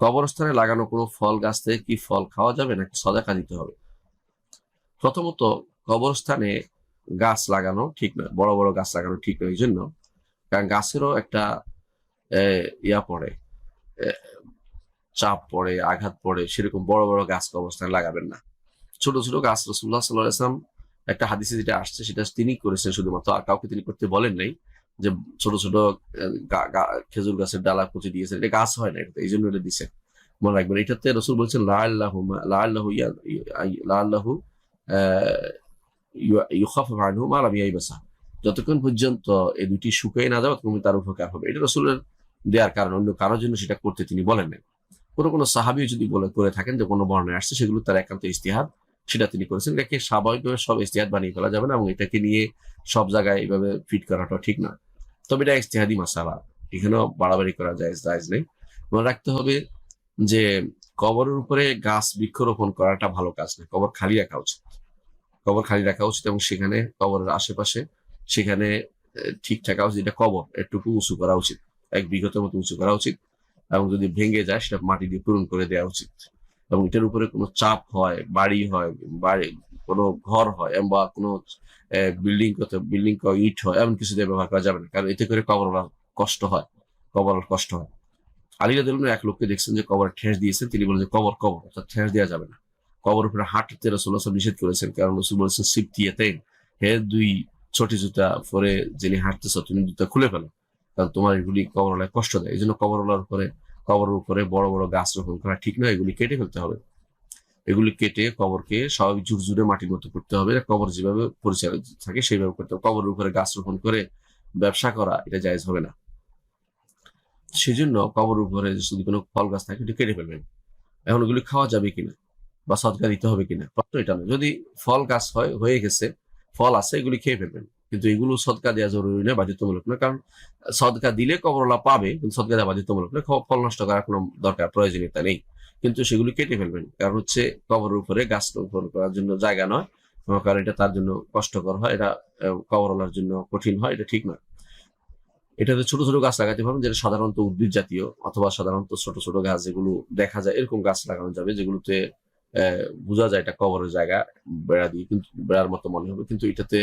কবরস্থানে লাগানো কোনো ফল গাছ থেকে কি ফল খাওয়া যাবে নাকি সদাকা দিতে হবে? প্রথমত, কবরস্থানে গাছ লাগানো ঠিক নয়, বড় বড় গাছ লাগানো ঠিক নয়। এই জন্য, কারণ গাছেরও একটা ইয়া পড়ে, চাপ পড়ে, আঘাত পড়ে। সেরকম বড় বড় গাছ কবরস্থানে লাগাবেন না। ছোট ছোট গাছ রাসূলুল্লাহ সাল্লাল্লাহু আলাইহি ওয়াসাল্লাম একটা হাদিসে যেটা আসছে সেটা তিনি করেছেন শুধুমাত্র, আর কাউকে তিনি করতে বলেন নাই। যে ছোট ছোট খেজুর গাছের ডালা কুচি দিয়েছেন, এটা গাছ হয় না, এটা এই জন্য এটা দিছে। মনে রাখবেন, এটাতে রসুল বলছেন লাআল্লাহু ইউখাফাফ আনহু মা লাম ইয়াইবাসা, যতক্ষণ পর্যন্ত এই দুটি শুকিয়ে না যাবে ততক্ষণ তার উপকার হবে। এটা রসুলের দেওয়ার কারণ, অন্য কারোর জন্য সেটা করতে তিনি বলেন নাই। কোনো সাহাবী যদি বলে করে থাকেন যে কোনো বর্ণনায় আসছে, সেগুলো তার একান্ত ইজতিহাদ, সেটা তিনি করেছেন। এটাকে স্বাভাবিকভাবে সব ইজতিহাদ বানিয়ে ফেলা যাবে না, এবং এটাকে নিয়ে সব জায়গায় এইভাবে ফিট করাটা ঠিক না। তবে এটা ইজতিহাদি মাসালা, এখানেও বাড়াবাড়ি করা জায়েজ নেই। মনে রাখতে হবে যে কবরের উপরে গাছ বৃক্ষরোপণ করাটা ভালো কাজ না। কবর খালি রাখা উচিত, কবর খালি রাখা উচিত, এবং সেখানে কবরের আশেপাশে সেখানে ঠিক থাকা উচিত। এটা কবর একটুকু উঁচু করা উচিত, 1 বিঘতের মতো উঁচু করা উচিত, এবং যদি ভেঙে যায় সেটা মাটি দিয়ে পূরণ করে দেওয়া উচিত। এবং এটার উপরে কোনো চাপ হয়, বাড়ি হয়, বাড়ি কোনো ঘর হয়, বা কোনো বিল্ডিং ইট হয়, এমন কিছু দিয়ে ব্যবহার করা যাবে না, কারণ এতে করে কবরওয়ালার কষ্ট হয়, কবরের কষ্ট হয়। আলী রাদিয়াল্লাহু আনহু এক লোককে দেখছেন যে কবরে ঠেস দিয়েছেন, তিনি বলেন যে কবর কবর, অর্থাৎ ঠেস দেওয়া যাবে না। কবর উপরে হাঁটতে রাসূলুল্লাহ সাল্লাল্লাহু আলাইহি ওয়াসাল্লাম নিষেধ করেছেন, কারণ রাসূল বলেছেন সিবতিয়াতাইন, হে 2 ছোট জুতা পরে যিনি হাঁটতেছ তুমি জুতা খুলে ফেলো, কারণ তোমার এগুলি কবরওয়ালায় কষ্ট দেয়। এই জন্য কবরের উপরে বড় বড় গাছ রোপণ করা ঠিক নয়, এগুলি কেটে ফেলতে হবে। এগুলি কেটে কবরকে স্বাভাবিক ঝুরঝুরে মাটির মতো করতে হবে। কবর যেভাবে পরিচালিত থাকে সেইভাবে করতে হবে। কবরের উপরে গাছ রোপণ করে ব্যবসা করা এটা জায়েজ হবে না। সেজন্য কবরের উপরে যদি কোনো ফল গাছ থাকে এটা কেটে ফেলবেন। এখন ওগুলি খাওয়া যাবে কিনা বা সদকা দিতে হবে কিনা, প্রশ্ন এটা নয়। যদি ফল গাছ হয়ে গেছে, ফল আছে, এগুলি খেয়ে ফেলবেন, কিন্তু এগুলো সদকা দেওয়া জরুরি নয়, বাধ্যতামূলক নয়। কারণ সদকা দিলে কবরওয়ালা পাবে, কিন্তু সদকা দেওয়া বাধ্যতামূলক নয়। ফল নষ্ট করার কোনো দরকার, প্রয়োজনীয়তা নেই, কিন্তু সেগুলি কেটে ফেলবেন। কারণ হচ্ছে কবরের উপরে গাছ রোপণ করার জন্য জায়গা নয়, কারণ এটা তার জন্য কষ্টকর হয়, এটা কবরওয়ালার জন্য কঠিন হয়, এটা ঠিক নয়। এটাতে ছোট ছোট গাছ লাগাতে পারবেন, যেটা সাধারণত উদ্ভিদ জাতীয়, অথবা সাধারণত ছোট ছোট গাছ যেগুলো দেখা যায়, এরকম গাছ লাগানো যাবে, যেগুলোতে বোঝা যায় এটা কবরের জায়গা, বেড়া দিয়ে কিন্তু বেড়ার মতো মনে হবে, কিন্তু এটাতে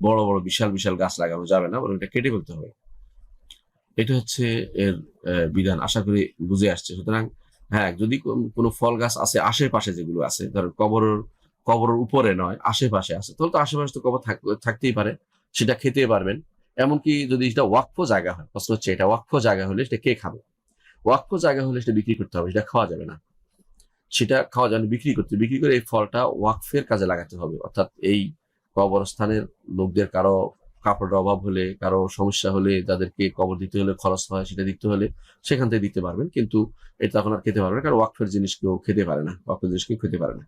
বড় বড় বিশাল বিশাল গাছ লাগানো যাবে না, বরং এটা কেটে ফেলতে হবে। এটা হচ্ছে এর বিধান, আশা করি বুঝে আসছে। সুতরাং হ্যাঁ, যদি কোনো ফল গাছ আছে আশেপাশে, যেগুলো আছে ধরেন কবরের উপরে নয়, আশেপাশে আছে, তাহলে তো আশেপাশে তো কবর থাকতেই পারে, সেটা খেতে পারবেন। এমনকি যদি এটা ওয়াকফ জায়গা হয়, প্রশ্ন হচ্ছে এটা ওয়াকফ জায়গা হলে সেটা কে খাবে? ওয়াকফ জায়গা হলে সেটা বিক্রি করতে হবে, সেটা খাওয়া যাবে না। সেটা খাওয়া যাবে বিক্রি করে এই ফলটা ওয়াকফের কাজে লাগাতে হবে। অর্থাৎ এই কবরস্থানের লোকদের কারো কাপড়ের অভাব হলে, কারো সমস্যা হলে, যাদেরকে কবর দিতে হলে খরচ হয়, সেটা দিতে হলে সেখান থেকে দিতে পারবেন, কিন্তু এটা তখন আর খেতে পারবে না, কারণ ওয়াকফের জিনিস কেউ খেতে পারে না, ওয়াকফের জিনিস কেউ খেতে পারে না।